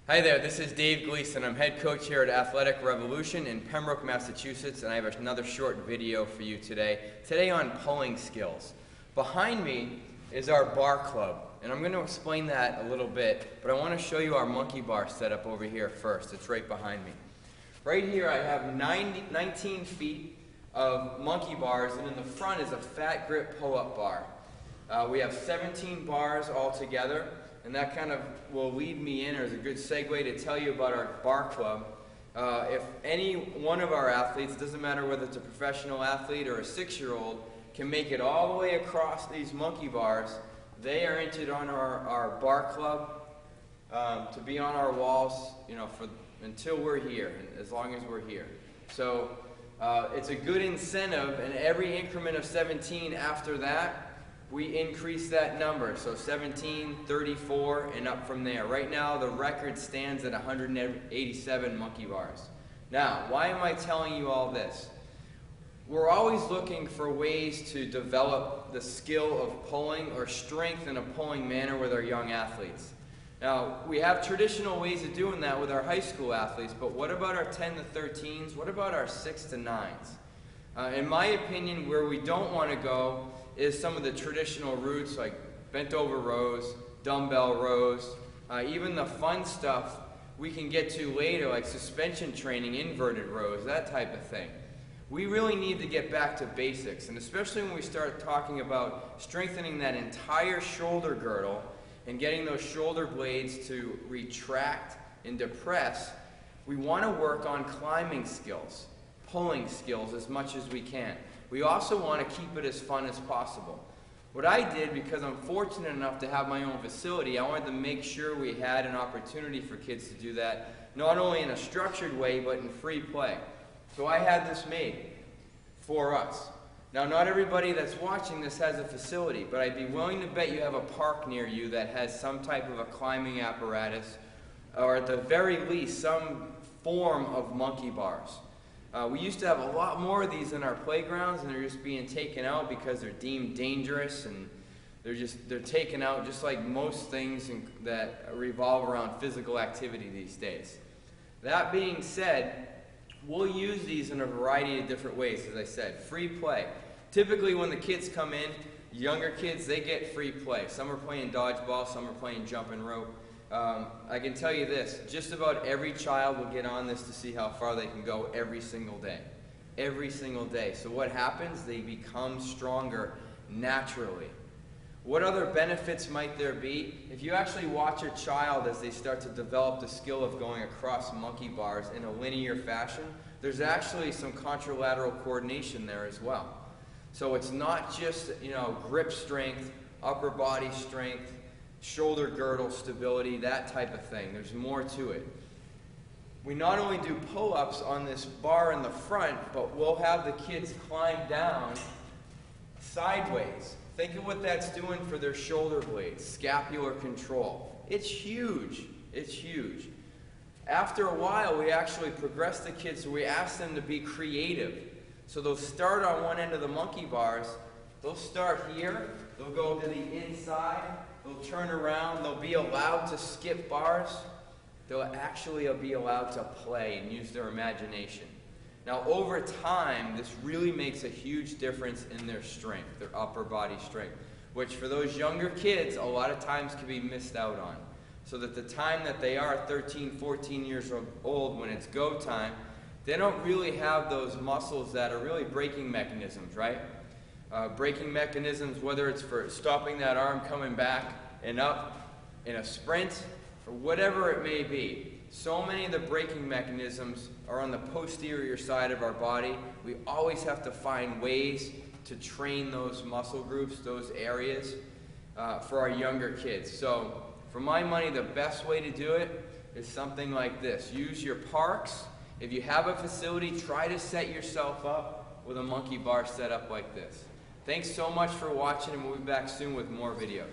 Hi there, this is Dave Gleason. I'm head coach here at Athletic Revolution in Pembroke, Massachusetts, and I have another short video for you today. Today on pulling skills. Behind me is our bar club, and I'm going to explain that a little bit, but I want to show you our monkey bar setup over here first. It's right behind me. Right here I have 19 feet of monkey bars, and in the front is a fat grip pull-up bar. We have 17 bars all together. And that kind of will lead me in, or is a good segue to tell you about our bar club. If any one of our athletes, doesn't matter whether it's a professional athlete or a 6-year-old, can make it all the way across these monkey bars, they are entered on our bar club to be on our walls, until we're here, and as long as we're here. So it's a good incentive, and every increment of 17 after that, we increase that number, so 17, 34, and up from there. Right now, the record stands at 187 monkey bars. Now, why am I telling you all this? We're always looking for ways to develop the skill of pulling or strength in a pulling manner with our young athletes. Now, we have traditional ways of doing that with our high school athletes, but what about our 10 to 13s? What about our 6 to 9s? In my opinion, where we don't want to go is some of the traditional routes like bent over rows, dumbbell rows, even the fun stuff we can get to later like suspension training, inverted rows, that type of thing. We really need to get back to basics, and especially when we start talking about strengthening that entire shoulder girdle and getting those shoulder blades to retract and depress, we want to work on climbing skills, pulling skills as much as we can. We also want to keep it as fun as possible. What I did, because I'm fortunate enough to have my own facility, I wanted to make sure we had an opportunity for kids to do that, not only in a structured way, but in free play. So I had this made for us. Now, not everybody that's watching this has a facility, but I'd be willing to bet you have a park near you that has some type of a climbing apparatus, or at the very least, some form of monkey bars. We used to have a lot more of these in our playgrounds, and they're just being taken out because they're deemed dangerous, and they're taken out just like most things that revolve around physical activity these days. That being said, we'll use these in a variety of different ways, as I said. Free play. Typically when the kids come in, younger kids, they get free play. Some are playing dodgeball, some are playing jump and rope. I can tell you this, just about every child will get on this to see how far they can go every single day. Every single day. So what happens? They become stronger naturally. What other benefits might there be? If you actually watch a child as they start to develop the skill of going across monkey bars in a linear fashion, there's actually some contralateral coordination there as well. So it's not just, grip strength, upper body strength, shoulder girdle stability, that type of thing. There's more to it. We not only do pull-ups on this bar in the front, but we'll have the kids climb down sideways. Think of what that's doing for their shoulder blades, scapular control. It's huge. It's huge. After a while, we actually progress the kids, so we ask them to be creative. So they'll start on one end of the monkey bars. They'll start here. They'll go to the inside. They'll turn around. They'll be allowed to skip bars. They'll actually be allowed to play and use their imagination. Now, over time, this really makes a huge difference in their strength, their upper body strength, which for those younger kids, a lot of times can be missed out on. So that the time that they are 13, 14 years old, when it's go time, they don't really have those muscles that are really braking mechanisms, right? Braking mechanisms, whether it's for stopping that arm coming back and up in a sprint, or whatever it may be. So many of the braking mechanisms are on the posterior side of our body. We always have to find ways to train those muscle groups, those areas, for our younger kids. So, for my money, the best way to do it is something like this. Use your parks. If you have a facility, try to set yourself up with a monkey bar set up like this. Thanks so much for watching, and we'll be back soon with more videos.